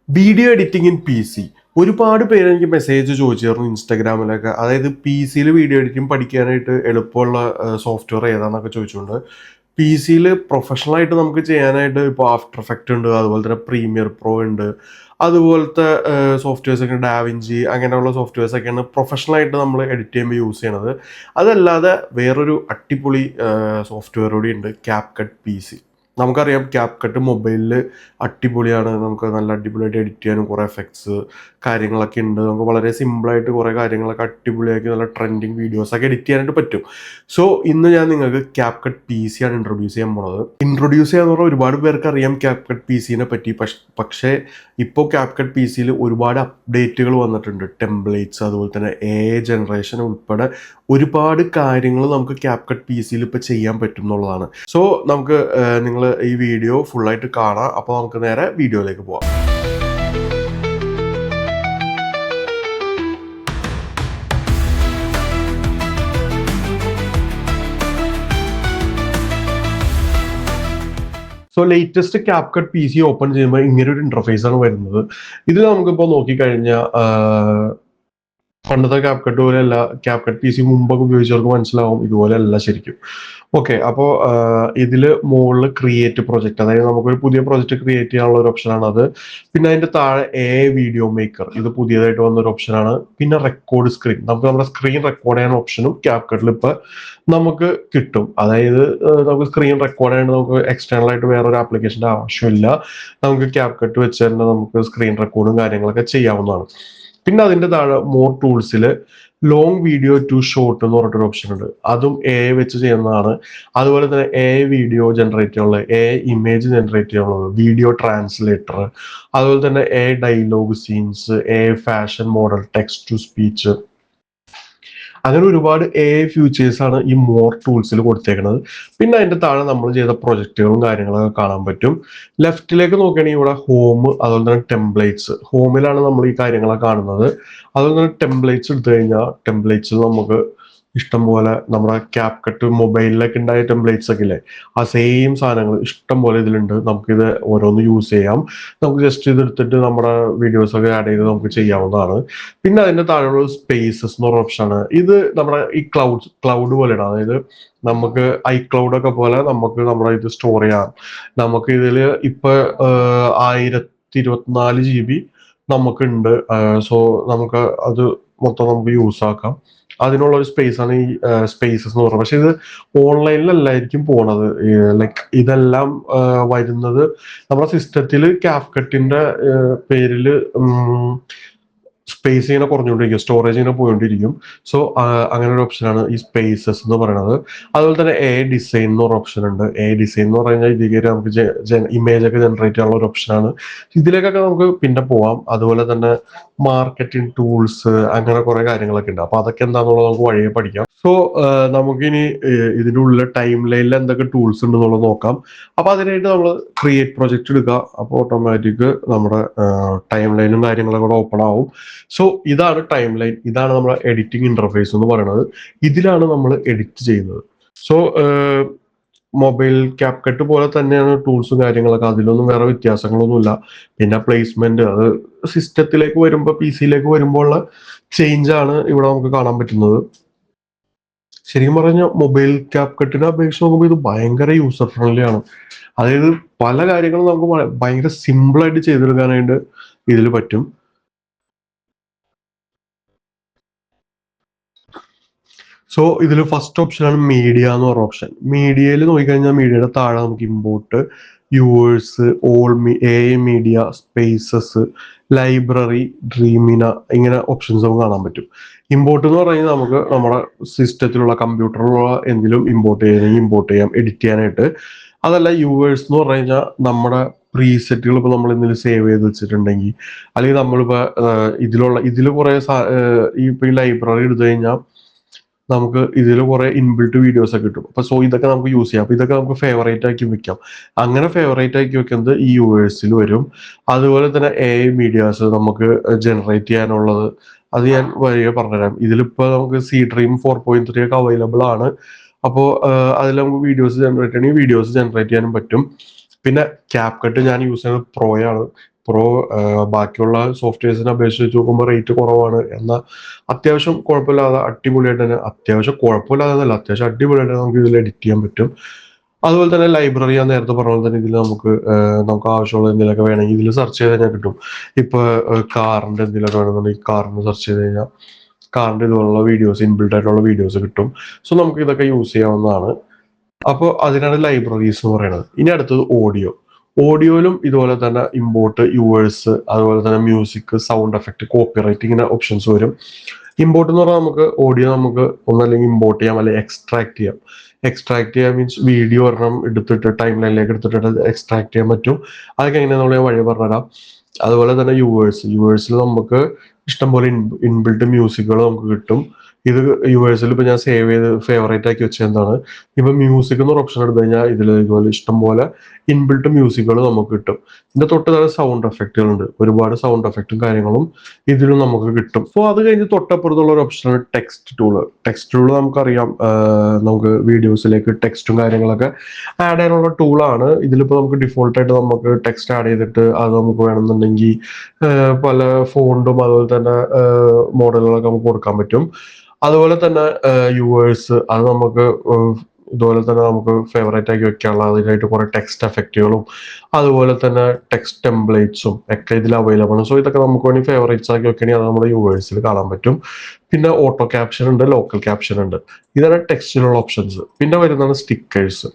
Video editing in P C. ഒരുപാട് പേര് എനിക്ക് മെസ്സേജ് ചോദിച്ചിരുന്നു ഇൻസ്റ്റാഗ്രാമിലൊക്കെ. അതായത് പി സിയിൽ വീഡിയോ എഡിറ്റിംഗ് പഠിക്കാനായിട്ട് എളുപ്പമുള്ള സോഫ്റ്റ്വെയർ ഏതാണെന്നൊക്കെ ചോദിച്ചുകൊണ്ട് പി സിയിൽ പ്രൊഫഷണലായിട്ട് നമുക്ക് ചെയ്യാനായിട്ട് ഇപ്പോൾ ആഫ്റ്റർ എഫക്റ്റ് ഉണ്ട്, അതുപോലെ തന്നെ പ്രീമിയർ പ്രോ ഉണ്ട്, അതുപോലത്തെ സോഫ്റ്റ്വെയർസ് ഒക്കെ ഡാവിഞ്ചി അങ്ങനെയുള്ള സോഫ്റ്റ്വെയർസ് ഒക്കെയാണ് പ്രൊഫഷണലായിട്ട് നമ്മൾ എഡിറ്റ് ചെയ്യുമ്പോൾ യൂസ് ചെയ്യണത്. അതല്ലാതെ വേറൊരു അടിപൊളി സോഫ്റ്റ്വെയർ കൂടി ഉണ്ട്, ക്യാപ് കട്ട് പി സി. നമുക്കറിയാം ക്യാപ് കട്ട് മൊബൈലിൽ അടിപൊളിയാണ്, നമുക്ക് നല്ല അടിപൊളിയായിട്ട് എഡിറ്റ് ചെയ്യാനും കുറേ എഫക്ട്സ് കാര്യങ്ങളൊക്കെ ഉണ്ട്. നമുക്ക് വളരെ സിമ്പിളായിട്ട് കുറേ കാര്യങ്ങളൊക്കെ അടിപൊളിയാക്കി നല്ല ട്രെൻഡിങ് വീഡിയോസൊക്കെ എഡിറ്റ് ചെയ്യാനായിട്ട് പറ്റും. സോ ഇന്ന് ഞാൻ നിങ്ങൾക്ക് ക്യാപ് കട്ട് പി സി ആണ് ഇൻട്രൊഡ്യൂസ് ചെയ്യാൻ പോണത്. ഇൻട്രൊഡ്യൂസ് ചെയ്യാന്ന് പറഞ്ഞാൽ ഒരുപാട് പേർക്ക് അറിയാം ക്യാപ് കട്ട് പി സിനെ പറ്റി. പക്ഷേ ഇപ്പോൾ ക്യാപ് കട്ട് പി സിയിൽ ഒരുപാട് അപ്ഡേറ്റുകൾ വന്നിട്ടുണ്ട്. ടെംപ്ലേറ്റ്സ്, അതുപോലെ തന്നെ ജനറേഷൻ ഉൾപ്പെടെ ഒരുപാട് കാര്യങ്ങൾ നമുക്ക് ക്യാപ് കട്ട് പി സിയിൽ ഇപ്പോൾ ചെയ്യാൻ പറ്റും എന്നുള്ളതാണ്. സോ നമുക്ക് നിങ്ങൾ ഈ വീഡിയോ ഫുള്ളായിട്ട് കാണാം. അപ്പോൾ നമുക്ക് നേരെ വീഡിയോയിലേക്ക് പോവാം. So latest cap cut P C open ചെയ്യുമ്പോൾ ഇങ്ങനെ ഒരു ഇന്റർഫേസ് ആണ് വരുന്നത്. ഇത് നമുക്കിപ്പോൾ നോക്കിക്കഴിഞ്ഞാൽ പണ്ടത്തെ ക്യാപ് കട്ട് പോലെയല്ല. ക്യാപ് കട്ട് പി സി മുമ്പൊക്കെ ഉപയോഗിച്ചവർക്ക് മനസ്സിലാവും ഇതുപോലെയല്ല ശരിക്കും. ഓക്കെ, അപ്പോൾ ഇതിൽ മുകളിൽ ക്രിയേറ്റ് പ്രൊജക്ട്, അതായത് നമുക്കൊരു പുതിയ പ്രൊജക്ട് ക്രിയേറ്റ് ചെയ്യാനുള്ള ഒരു ഓപ്ഷനാണ് അത്. പിന്നെ അതിന്റെ താഴെ വീഡിയോ മേക്കർ, ഇത് പുതിയതായിട്ട് വന്ന ഒരു ഓപ്ഷനാണ്. പിന്നെ റെക്കോർഡ് സ്ക്രീൻ, നമുക്ക് നമ്മുടെ സ്ക്രീൻ റെക്കോർഡ് ചെയ്യാൻ ഓപ്ഷനും ക്യാപ് കട്ടിൽ ഇപ്പൊ നമുക്ക് കിട്ടും. അതായത് നമുക്ക് സ്ക്രീൻ റെക്കോർഡ് ചെയ്യാൻ നമുക്ക് എക്സ്റ്റേണൽ ആയിട്ട് വേറൊരു ആപ്ലിക്കേഷന്റെ ആവശ്യമില്ല. നമുക്ക് ക്യാപ് കട്ട് വെച്ച് തന്നെ നമുക്ക് സ്ക്രീൻ റെക്കോർഡും കാര്യങ്ങളൊക്കെ ചെയ്യാവുന്നതാണ്. പിന്നെ അതിന്റെ താഴെ മോർ ടൂൾസിൽ ലോങ് വീഡിയോ ടു ഷോർട്ട് എന്ന് പറഞ്ഞിട്ടൊരു ഓപ്ഷൻ ഉണ്ട്. അതും വെച്ച് ചെയ്യുന്നതാണ്. അതുപോലെ തന്നെ വീഡിയോ ജനറേറ്റ് ചെയ്യാനുള്ളത്, ഇമേജ് ജനറേറ്റ് ചെയ്യാനുള്ളത്, വീഡിയോ ട്രാൻസ്ലേറ്റർ, അതുപോലെ തന്നെ dialogue scenes, fashion model, text to speech, അങ്ങനെ ഒരുപാട് ഫ്യൂച്ചേഴ്സ് ആണ് ഈ മോർ ടൂൾസിൽ കൊടുത്തേക്കുന്നത്. പിന്നെ അതിന്റെ താഴെ നമ്മൾ ചെയ്ത പ്രൊജക്റ്റുകളും കാര്യങ്ങളൊക്കെ കാണാൻ പറ്റും. ലെഫ്റ്റിലേക്ക് നോക്കുകയാണെങ്കിൽ ഇവിടെ ഹോം, അതുപോലെ തന്നെ ടെംപ്ലേറ്റ്സ്. ഹോമിലാണ് നമ്മൾ ഈ കാര്യങ്ങളൊക്കെ കാണുന്നത്. അതുപോലെ തന്നെ ടെംപ്ലേറ്റ്സ് എടുത്തു കഴിഞ്ഞാൽ ടെംപ്ലേറ്റ്സിൽ നമുക്ക് ഇഷ്ടം പോലെ നമ്മുടെ ക്യാപ് കട്ട് മൊബൈലിലൊക്കെ ഉണ്ടായ ടെംപ്ലേറ്റ്സ് ഒക്കെ ഇല്ലേ, ആ സെയിം സാധനങ്ങൾ ഇഷ്ടം പോലെ ഇതിലുണ്ട്. നമുക്കിത് ഓരോന്ന് യൂസ് ചെയ്യാം. നമുക്ക് ജസ്റ്റ് ഇത് എടുത്തിട്ട് നമ്മുടെ വീഡിയോസ് ഒക്കെ ആഡ് ചെയ്ത് നമുക്ക് ചെയ്യാവുന്നതാണ്. പിന്നെ അതിന്റെ താഴെയുള്ള സ്പേസസ് എന്ന് പറഞ്ഞ ഓപ്ഷനാണ്. ഇത് നമ്മുടെ ഈ ക്ലൗഡ് പോലെയാണ്. അതായത് നമുക്ക് ഐക്ലൗഡ് ഒക്കെ പോലെ നമുക്ക് നമ്മുടെ ഇത് സ്റ്റോർ ചെയ്യാം. നമുക്ക് ഇതിൽ ഇപ്പൊ 1024 GB നമുക്കുണ്ട്. സോ നമുക്ക് അത് മൊത്തം നമുക്ക് യൂസ് ആക്കാം. അതിനുള്ള ഒരു സ്പേസ് ആണ് ഈ സ്പേസസ് എന്ന് പറയുന്നത്. പക്ഷെ ഇത് ഓൺലൈനിലല്ലായിരിക്കും പോണത്. ലൈക്ക് ഇതെല്ലാം വരുന്നത് നമ്മുടെ സിസ്റ്റത്തിൽ ക്യാപ് കട്ടിന്റെ പേരിൽ സ്പേസ് ഇങ്ങനെ കുറഞ്ഞുകൊണ്ടിരിക്കും, സ്റ്റോറേജ് ഇങ്ങനെ പോയിക്കൊണ്ടിരിക്കും. സോ അങ്ങനെ ഒരു ഓപ്ഷനാണ് ഈ സ്പേസസ് എന്ന് പറയുന്നത്. അതുപോലെ തന്നെ ഡിസൈൻ എന്ന് പറഞ്ഞ ഓപ്ഷൻ ഉണ്ട്. ഡിസൈൻ എന്ന് പറഞ്ഞാൽ ഇതിലേക്ക് നമുക്ക് ഇമേജ് ഒക്കെ ജനറേറ്റ് ചെയ്യാനുള്ള ഒരു ഓപ്ഷനാണ്. ഇതിലേക്കൊക്കെ നമുക്ക് പിന്നെ പോവാം. അതുപോലെ തന്നെ മാർക്കറ്റിംഗ് ടൂൾസ്, അങ്ങനെ കുറെ കാര്യങ്ങളൊക്കെ ഉണ്ട്. അപ്പൊ അതൊക്കെ എന്താണെന്നുള്ളത് നമുക്ക് വഴിയെ പഠിക്കാം. സോ നമുക്കിനി ഇതിൻ്റെ ഉള്ളിലെ ടൈം ലൈനിൽ എന്തൊക്കെ ടൂൾസ് ഉണ്ടെന്നുള്ളത് നോക്കാം. അപ്പൊ അതിനായിട്ട് നമ്മൾ ക്രിയേറ്റ് പ്രൊജക്ട് എടുക്കുക. അപ്പോൾ ഓട്ടോമാറ്റിക് നമ്മുടെ ടൈം ലൈനും കാര്യങ്ങളൊക്കെ കൂടെ ഓപ്പൺ ആവും. സോ ഇതാണ് ടൈം ലൈൻ, ഇതാണ് നമ്മുടെ എഡിറ്റിംഗ് ഇന്റർഫേസ് എന്ന് പറയുന്നത്. ഇതിലാണ് നമ്മൾ എഡിറ്റ് ചെയ്യുന്നത്. സോ മൊബൈൽ ക്യാപ് കട്ട് പോലെ തന്നെയാണ് ടൂൾസും കാര്യങ്ങളൊക്കെ, അതിലൊന്നും വേറെ വ്യത്യാസങ്ങളൊന്നുമില്ല. പിന്നെ പ്ലേസ്മെന്റ്, അത് സിസ്റ്റത്തിലേക്ക് വരുമ്പോൾ, പി സിയിലേക്ക് വരുമ്പോൾ ഉള്ള ചേഞ്ച് ആണ് ഇവിടെ നമുക്ക് കാണാൻ പറ്റുന്നത്. ശരിക്കും പറഞ്ഞാൽ മൊബൈൽ ക്യാപ് കട്ടിനെ അപേക്ഷിച്ച് നോക്കുമ്പോൾ ഇത് ഭയങ്കര യൂസർ ഫ്രണ്ട്ലി ആണ്. അതായത് പല കാര്യങ്ങളും നമുക്ക് ഭയങ്കര സിമ്പിളായിട്ട് ചെയ്തെടുക്കാനായിട്ട് ഇതിൽ പറ്റും. സോ ഇതിൽ ഫസ്റ്റ് ഓപ്ഷനാണ് മീഡിയ എന്ന് പറഞ്ഞ ഓപ്ഷൻ. മീഡിയയിൽ നോക്കിക്കഴിഞ്ഞാൽ മീഡിയയുടെ താഴെ നമുക്ക് import, viewers, media, spaces, library, Dreamina, ഇങ്ങനെ ഓപ്ഷൻസ് നമുക്ക് കാണാൻ പറ്റും. ഇമ്പോർട്ട് എന്ന് പറഞ്ഞാൽ നമുക്ക് നമ്മുടെ സിസ്റ്റത്തിലുള്ള കമ്പ്യൂട്ടറിലുള്ള എന്തെങ്കിലും ഇമ്പോർട്ട് ചെയ്യണമെങ്കിൽ ഇമ്പോർട്ട് ചെയ്യാം, എഡിറ്റ് ചെയ്യാനായിട്ട്. അതല്ല വ്യൂവേഴ്സ് എന്ന് പറഞ്ഞു കഴിഞ്ഞാൽ നമ്മുടെ പ്രീസെറ്റുകൾ ഇപ്പോൾ നമ്മൾ എന്തെങ്കിലും സേവ് ചെയ്ത് വെച്ചിട്ടുണ്ടെങ്കിൽ, അല്ലെങ്കിൽ നമ്മളിപ്പോൾ ഇതിൽ കുറെ ഈ ലൈബ്രറി എടുത്തു കഴിഞ്ഞാൽ നമുക്ക് ഇതിൽ കുറെ ഇൻബിൽട്ട് വീഡിയോസ് ഒക്കെ കിട്ടും. അപ്പൊ സോ ഇതൊക്കെ നമുക്ക് യൂസ് ചെയ്യാം. അപ്പൊ ഇതൊക്കെ നമുക്ക് ഫേവറേറ്റ് ആക്കി വെക്കാം. അങ്ങനെ ഫേവറേറ്റ് ആക്കി വെക്കുന്നത് ഈ യൂവേഴ്സിൽ വരും. അതുപോലെ തന്നെ മീഡിയാസ് നമുക്ക് ജനറേറ്റ് ചെയ്യാനുള്ളത് അത് ഞാൻ വഴിയെ പറഞ്ഞുതരാം. ഇതിലിപ്പോ നമുക്ക് Cdream 4.3 ഒക്കെ അവൈലബിൾ ആണ്. അപ്പോൾ അതിൽ നമുക്ക് വീഡിയോസ് ജനറേറ്റ് ചെയ്യണമെങ്കിൽ വീഡിയോസ് ജനറേറ്റ് ചെയ്യാനും പറ്റും. പിന്നെ ക്യാപ് കട്ട് ഞാൻ യൂസ് ചെയ്യുന്നത് പ്രോ ആണ്. പ്രോ ബാക്കിയുള്ള സോഫ്റ്റ്വെയർസിനെ അപേക്ഷിച്ച് നോക്കുമ്പോൾ റേറ്റ് കുറവാണ്. എന്നാൽ അത്യാവശ്യം കുഴപ്പമില്ലാതെ അടിപൊളിയായിട്ട് തന്നെ, അത്യാവശ്യം കുഴപ്പമില്ലാതെന്നല്ല, അത്യാവശ്യം അടിപൊളിയായിട്ട് നമുക്ക് ഇതിൽ എഡിറ്റ് ചെയ്യാൻ പറ്റും. അതുപോലെ തന്നെ ലൈബ്രറി ഞാൻ നേരത്തെ പറഞ്ഞ പോലെ തന്നെ ഇതിൽ നമുക്ക് ആവശ്യമുള്ള എന്തെങ്കിലുമൊക്കെ വേണമെങ്കിൽ ഇതിൽ സെർച്ച് ചെയ്ത് കഴിഞ്ഞാൽ കിട്ടും. ഇപ്പൊ കാറിന്റെ എന്തെങ്കിലുമൊക്കെ വേണമെന്നുണ്ടെങ്കിൽ കാറിന് സെർച്ച് ചെയ്ത് കഴിഞ്ഞാൽ കാറിന്റെ ഇതുപോലുള്ള വീഡിയോസ്, ഇൻബിൽഡ് ആയിട്ടുള്ള വീഡിയോസ് കിട്ടും. സോ നമുക്ക് ഇതൊക്കെ യൂസ് ചെയ്യാവുന്നതാണ്. അപ്പോൾ അതിനാണ് ലൈബ്രറീസ് എന്ന് പറയുന്നത്. ഇനി അടുത്തത് ഓഡിയോ. ഓഡിയോയിലും ഇതുപോലെ തന്നെ ഇമ്പോർട്ട്, യുവേഴ്സ്, അതുപോലെ തന്നെ മ്യൂസിക്, സൗണ്ട് എഫക്ട്, കോപ്പിറൈറ്റ്, ഇങ്ങനെ ഓപ്ഷൻസ് വരും. ഇമ്പോർട്ട് എന്ന് പറഞ്ഞാൽ നമുക്ക് ഓഡിയോ നമുക്ക് ഒന്നല്ലെങ്കിൽ ഇമ്പോർട്ട് ചെയ്യാം, അല്ലെങ്കിൽ എക്സ്ട്രാക്ട് ചെയ്യാം. എക്സ്ട്രാക്ട് ചെയ്യാൻ മീൻസ് വീഡിയോ ഒരെണ്ണം എടുത്തിട്ട് ടൈം ലൈനിലേക്ക് എടുത്തിട്ട് എക്സ്ട്രാക്ട് ചെയ്യാൻ പറ്റും. അതൊക്കെ എങ്ങനെയാണെന്നുള്ള ഞാൻ വഴി പറഞ്ഞുതരാം. അതുപോലെ തന്നെ യുവേഴ്സിൽ നമുക്ക് ഇഷ്ടംപോലെ ഇൻബിൽട്ട് മ്യൂസിക്കുകൾ നമുക്ക് കിട്ടും. ഇത് യുവേഴ്സിൽ ഇപ്പൊ ഞാൻ സേവ് ചെയ്ത് ഫേവറേറ്റ് ആക്കി വെച്ച എന്താണ്, ഇപ്പൊ മ്യൂസിക് എന്നൊരു ഓപ്ഷൻ എടുത്തു കഴിഞ്ഞാൽ ഇതിൽ ഇതുപോലെ ഇഷ്ടംപോലെ ഇൻബിൽട്ട് മ്യൂസിക്കുകൾ നമുക്ക് കിട്ടും. ഇതിന്റെ തൊട്ട് താഴെ സൗണ്ട് എഫക്റ്റുകൾ ഉണ്ട്, ഒരുപാട് സൗണ്ട് എഫക്റ്റും കാര്യങ്ങളും ഇതിലും നമുക്ക് കിട്ടും. സോ അത് കഴിഞ്ഞ് തൊട്ടപ്പുറത്തുള്ള ഒരു ഓപ്ഷനാണ് ടെക്സ്റ്റ് ടൂള്. ടെക്സ്റ്റ് ടൂള് നമുക്കറിയാം, നമുക്ക് വീഡിയോസിലേക്ക് ടെക്സ്റ്റും കാര്യങ്ങളൊക്കെ ആഡ് ചെയ്യാനുള്ള ടൂളാണ്. ഇതിലിപ്പോൾ നമുക്ക് ഡിഫോൾട്ടായിട്ട് നമുക്ക് ടെക്സ്റ്റ് ആഡ് ചെയ്തിട്ട് അത് നമുക്ക് വേണമെന്നുണ്ടെങ്കിൽ പല ഫോണ്ടും അതുപോലെ തന്നെ മോഡലുകളൊക്കെ നമുക്ക് കൊടുക്കാൻ പറ്റും. അതുപോലെ തന്നെ യുവേഴ്സ്, അത് നമുക്ക് ഇതുപോലെ തന്നെ നമുക്ക് ഫേവറേറ്റ് ആക്കി വെക്കാനുള്ള അതിനായിട്ട് കുറെ ടെക്സ്റ്റ് എഫക്റ്റുകളും അതുപോലെ തന്നെ ടെക്സ്റ്റ് ടെംപ്ലേറ്റ്സും ഒക്കെ ഇതിൽ അവൈലബിൾ ആണ്. സോ ഇതൊക്കെ നമുക്ക് വേണമെങ്കിൽ ഫേവറേറ്റ്സ് ആക്കി വെക്കണമെങ്കിൽ അത് നമ്മുടെ യുവേഴ്സിൽ കാണാൻ പറ്റും. പിന്നെ ഓട്ടോ ക്യാപ്ഷൻ ഉണ്ട്, ലോക്കൽ ക്യാപ്ഷൻ ഉണ്ട്. ഇതാണ് ടെക്സ്റ്റിലുള്ള ഓപ്ഷൻസ്. പിന്നെ വരുന്നതാണ് സ്റ്റിക്കേഴ്സ്.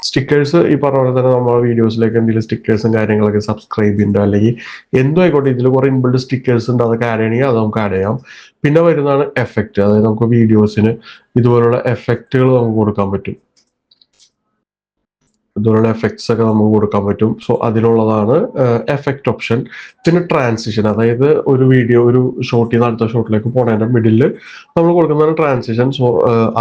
സ്റ്റിക്കേഴ്സ് ഈ പറഞ്ഞ പോലെ തന്നെ നമ്മുടെ വീഡിയോസിലേക്ക് എന്തെങ്കിലും സ്റ്റിക്കേഴ്സും കാര്യങ്ങളൊക്കെ സബ്സ്ക്രൈബിൻ്റെ അല്ലെങ്കിൽ എന്തോ ആയിക്കോട്ടെ, ഇതിൽ കുറെ ഇൻബിൾഡ് സ്റ്റിക്കേഴ്സ് ഉണ്ട്, അതൊക്കെ ആഡ് ചെയ്യണമെങ്കിൽ അത് നമുക്ക് ആഡ് ചെയ്യാം. പിന്നെ വരുന്നതാണ് എഫക്റ്റ്. അതായത് നമുക്ക് വീഡിയോസിന് ഇതുപോലുള്ള എഫക്റ്റുകൾ നമുക്ക് കൊടുക്കാൻ പറ്റും. ഇതുപോലുള്ള എഫക്ട്സ് ഒക്കെ നമുക്ക് കൊടുക്കാൻ പറ്റും. സോ അതിലുള്ളതാണ് എഫക്റ്റ് ഓപ്ഷൻ. പിന്നെ ട്രാൻസിഷൻ, അതായത് ഒരു വീഡിയോ ഒരു ഷോട്ടിൽ നിന്ന് അടുത്ത ഷോട്ടിലേക്ക് പോണതിന്റെ മിഡിൽ നമ്മൾ കൊടുക്കുന്നതാണ് ട്രാൻസിഷൻ. സോ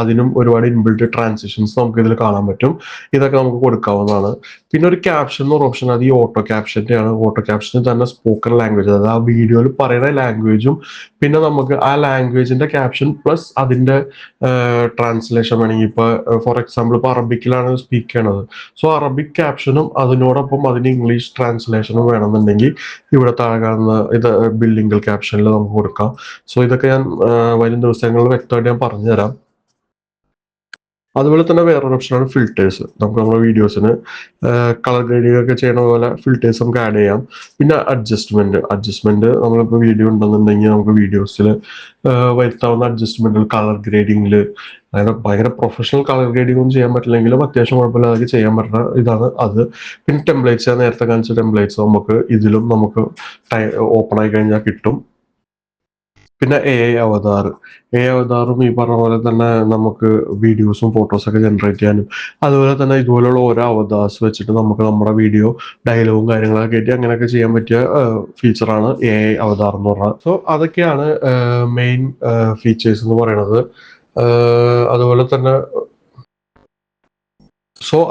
അതിനും ഒരുപാട് ഇൻബിൽറ്റ് ട്രാൻസിഷൻസ് നമുക്ക് ഇതിൽ കാണാൻ പറ്റും. ഇതൊക്കെ നമുക്ക് കൊടുക്കാവുന്നതാണ്. പിന്നെ ഒരു ക്യാപ്ഷൻ എന്നൊരു ഓപ്ഷൻ, അത് ഈ ഓട്ടോ ക്യാപ്ഷന്റെ ആണ്. ഓട്ടോ ക്യാപ്ഷന് തന്നെ സ്പോക്കൺ ലാംഗ്വേജ്, അതായത് ആ വീഡിയോയിൽ പറയുന്ന ലാംഗ്വേജും പിന്നെ നമുക്ക് ആ ലാംഗ്വേജിന്റെ ക്യാപ്ഷൻ പ്ലസ് അതിന്റെ ട്രാൻസ്ലേഷൻ വേണമെങ്കിൽ ഇപ്പൊ ഫോർ എക്സാമ്പിൾ ഇപ്പൊ അറബിക്കിലാണ് സ്പീക്ക് ചെയ്യണത്. സോ അറബിക് ക്യാപ്ഷനും അതിനോടൊപ്പം അതിന് ഇംഗ്ലീഷ് ട്രാൻസ്ലേഷനും വേണമെന്നുണ്ടെങ്കിൽ ഇവിടെ താഴെ കാണുന്ന ഇത് ബില്ലിംഗിൾ ക്യാപ്ഷനിൽ നമുക്ക് കൊടുക്കാം. സോ ഇതൊക്കെ ഞാൻ വരും ദിവസങ്ങളിൽ വ്യക്തമായിട്ട് ഞാൻ പറഞ്ഞുതരാം. അതുപോലെ തന്നെ വേറൊരു ഓപ്ഷനാണ് ഫിൽറ്റേഴ്സ്. നമുക്ക് നമ്മുടെ വീഡിയോസിന് കളർ ഗ്രേഡിംഗ് ഒക്കെ ചെയ്യണ പോലെ ഫിൽറ്റേഴ്സ് നമുക്ക് ആഡ് ചെയ്യാം. പിന്നെ അഡ്ജസ്റ്റ്മെന്റ് നമ്മളിപ്പോൾ വീഡിയോ ഉണ്ടെന്നുണ്ടെങ്കിൽ നമുക്ക് വീഡിയോസിൽ വരുത്താവുന്ന അഡ്ജസ്റ്റ്മെന്റുകൾ കളർ ഗ്രേഡിങ്ങിൽ, അങ്ങനെ ഭയങ്കര പ്രൊഫഷണൽ കളർ ഗ്രേഡിംഗ് ഒന്നും ചെയ്യാൻ പറ്റില്ലെങ്കിലും അത്യാവശ്യം കുഴപ്പമില്ലാതെ ചെയ്യാൻ പറ്റുന്ന ഇതാണ് അത്. പിന്നെ ടെംപ്ലേറ്റ്സ്, ഞാൻ നേരത്തെ കാണിച്ച ടെംപ്ലേറ്റ്സ് നമുക്ക് ഇതിലും നമുക്ക് ഓപ്പൺ ആയി കഴിഞ്ഞാൽ കിട്ടും. പിന്നെ അവതാറും ഈ പറഞ്ഞ പോലെ തന്നെ നമുക്ക് വീഡിയോസും ഫോട്ടോസൊക്കെ ജനറേറ്റ് ചെയ്യാനും അതുപോലെ തന്നെ ഇതുപോലുള്ള ഓരോ അവതാർസ് വെച്ചിട്ട് നമുക്ക് നമ്മുടെ വീഡിയോ ഡയലോഗും കാര്യങ്ങളൊക്കെ കയറ്റി അങ്ങനെയൊക്കെ ചെയ്യാൻ പറ്റിയ ഫീച്ചറാണ് അവതാർ എന്ന് പറഞ്ഞാൽ. സോ അതൊക്കെയാണ് മെയിൻ ഫീച്ചേഴ്സ് എന്ന് പറയുന്നത്. അതുപോലെ തന്നെ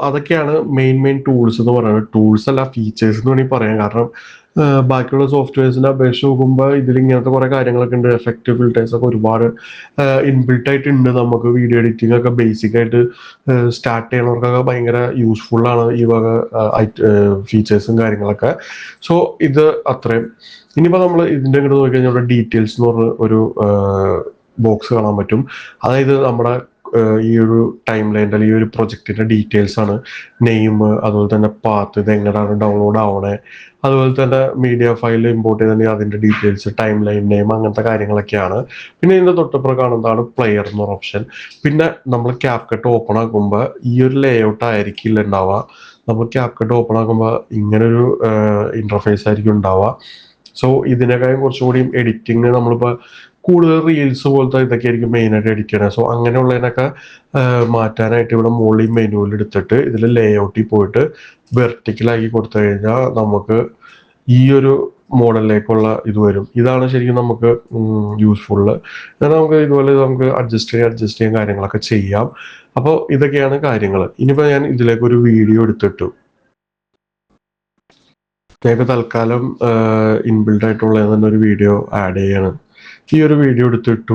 അതൊക്കെയാണ് മെയിൻ ടൂൾസ് എന്ന് പറയുന്നത്. ടൂൾസ് അല്ല, ഫീച്ചേഴ്സ് എന്ന് വേണമെങ്കിൽ പറയാം. കാരണം ബാക്കിയുള്ള സോഫ്റ്റ്വെയർസിനെ അപേക്ഷിച്ച് നോക്കുമ്പോൾ ഇതിൽ ഇങ്ങനത്തെ കുറെ കാര്യങ്ങളൊക്കെ ഉണ്ട്. എഫക്റ്റ് ഫിൽറ്റേഴ്സ് ഒക്കെ ഒരുപാട് ഇൻബിൽട്ട് ആയിട്ടുണ്ട്. നമുക്ക് വീഡിയോ എഡിറ്റിംഗ് ഒക്കെ ബേസിക് ആയിട്ട് സ്റ്റാർട്ട് ചെയ്യണവർക്കൊക്കെ ഭയങ്കര യൂസ്ഫുൾ ആണ് ഈ വക ഫീച്ചേഴ്സും കാര്യങ്ങളൊക്കെ. സോ ഇത് അത്രയും. ഇനിയിപ്പോൾ നമ്മൾ ഇതിൻ്റെ ഇങ്ങോട്ട് നോക്കിക്കഴിഞ്ഞാൽ ഇവിടെ ഡീറ്റെയിൽസ് എന്ന് പറഞ്ഞ ഒരു ബോക്സ് കാണാൻ പറ്റും. അതായത് നമ്മുടെ ഈ ഒരു ടൈം ലൈൻ്റെ അല്ലെങ്കിൽ ഈ ഒരു പ്രൊജക്റ്റിന്റെ ഡീറ്റെയിൽസ് ആണ്. നെയിം, അതുപോലെ തന്നെ പാത്ത്, ഇത് എങ്ങനെയാണ് ഡൗൺലോഡ് ആവണേ, അതുപോലെ തന്നെ മീഡിയ ഫയൽ ഇമ്പോർട്ട് ചെയ്തിട്ടുണ്ടെങ്കിൽ അതിന്റെ ഡീറ്റെയിൽസ്, ടൈം ലൈൻ നെയിം, അങ്ങനത്തെ കാര്യങ്ങളൊക്കെയാണ്. പിന്നെ ഇതിന്റെ തൊട്ടപ്പുറം കാണുന്നതാണ് പ്ലെയർ എന്നൊരു ഓപ്ഷൻ. പിന്നെ നമ്മൾ ക്യാപ്കട്ട് ഓപ്പൺ ആക്കുമ്പോൾ ഈ ഒരു ലേഔട്ട് ആയിരിക്കില്ല ഉണ്ടാവുക. നമ്മൾ ക്യാപ്കട്ട് ഓപ്പൺ ആക്കുമ്പോൾ ഇങ്ങനൊരു ഇന്റർഫേസ് ആയിരിക്കും ഉണ്ടാവുക. സോ ഇതിനേക്കാളും കുറച്ചുകൂടി എഡിറ്റിംഗ് നമ്മളിപ്പോൾ കൂടുതൽ റീൽസ് പോലത്തെ ഇതൊക്കെ ആയിരിക്കും മെയിനായിട്ട് എഡിറ്റ് ചെയ്യണത്. സോ അങ്ങനെയുള്ളതിനൊക്കെ മാറ്റാനായിട്ട് ഇവിടെ മുകളിൽ മെനുവിൽ എടുത്തിട്ട് ഇതിൽ ലേഔട്ടിൽ പോയിട്ട് വെർട്ടിക്കലാക്കി കൊടുത്തു കഴിഞ്ഞാൽ നമുക്ക് ഈ ഒരു മോഡലിലേക്കുള്ള ഇത് വരും. ഇതാണ് ശരിക്കും നമുക്ക് യൂസ്ഫുള്ള്. എന്നാൽ നമുക്ക് ഇതുപോലെ നമുക്ക് അഡ്ജസ്റ്റ് ചെയ്യാൻ കാര്യങ്ങളൊക്കെ ചെയ്യാം. അപ്പോൾ ഇതൊക്കെയാണ് കാര്യങ്ങൾ. ഇനിയിപ്പോൾ ഞാൻ ഇതിലേക്ക് ഒരു വീഡിയോ എടുത്തിട്ടു. ഞങ്ങൾക്ക് തൽക്കാലം ഇൻബിൽഡ് ആയിട്ടുള്ള തന്നെ ഒരു വീഡിയോ ആഡ് ചെയ്യണം. ഈ ഒരു വീഡിയോ എടുത്തിട്ട്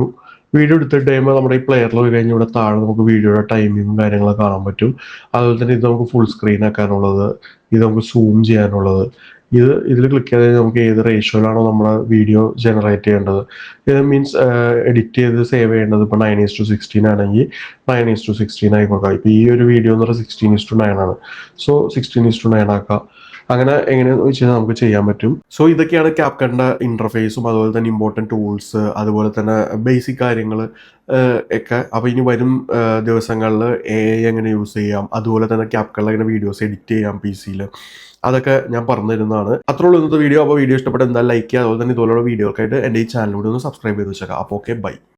കഴിയുമ്പോൾ നമ്മുടെ ഈ പ്ലെയറിൽ പോയി കഴിഞ്ഞാൽ ഇവിടെ താഴെ നമുക്ക് വീഡിയോയുടെ ടൈമിങ്ങും കാര്യങ്ങളൊക്കെ കാണാൻ പറ്റും. അതുപോലെ തന്നെ ഇത് നമുക്ക് ഫുൾ സ്ക്രീൻ ആക്കാനുള്ളത്, ഇത് നമുക്ക് സൂം ചെയ്യാനുള്ളത്, ഇതിൽ ക്ലിക്ക് ചെയ്താൽ നമുക്ക് ഏത് റേഷ്യോയിലാണോ നമ്മുടെ വീഡിയോ ജനറേറ്റ് ചെയ്യേണ്ടത്, ഇത് മീൻസ് എഡിറ്റ് ചെയ്ത് സേവ് ചെയ്യേണ്ടത്. ഇപ്പോൾ 9:16 ആണെങ്കിൽ 9:16 ആയി കൊടുക്കാം. ഇപ്പോൾ ഈ ഒരു വീഡിയോ എന്ന് പറയുന്നത് 16:9 ആണ്. സോ 16:9 ആക്കാം. അങ്ങനെ എങ്ങനെയാണെന്ന് വെച്ച് കഴിഞ്ഞാൽ നമുക്ക് ചെയ്യാൻ പറ്റും. സോ ഇതൊക്കെയാണ് ക്യാപ്കട്ടിൻ്റെ ഇന്റർഫേസും അതുപോലെ തന്നെ ഇമ്പോർട്ടൻറ്റ് ടൂൾസ്, അതുപോലെ തന്നെ ബേസിക് കാര്യങ്ങൾ ഒക്കെ. അപ്പോൾ ഇനി വരും ദിവസങ്ങളിൽ AI എങ്ങനെ യൂസ് ചെയ്യാം, അതുപോലെ തന്നെ ക്യാപ്കട്ടിൽ എങ്ങനെ വീഡിയോസ് എഡിറ്റ് ചെയ്യാം PC-യിൽ, അതൊക്കെ ഞാൻ പറഞ്ഞു തരുന്നതാണ്. അത്രേ ഉള്ളൂ ഇന്നത്തെ വീഡിയോ. അപ്പോൾ വീഡിയോ ഇഷ്ടപ്പെട്ട എന്തായാലും ലൈക്ക് ചെയ്യുക. അതുപോലെ തന്നെ ഇതുപോലുള്ള വീഡിയോകൾക്കായിട്ട് എൻ്റെ ഈ ചാനലിലൂടെ ഒന്ന് സബ്സ്ക്രൈബ് ചെയ്ത് വെച്ചേക്കാം. അപ്പോൾ ഓക്കെ, ബൈ.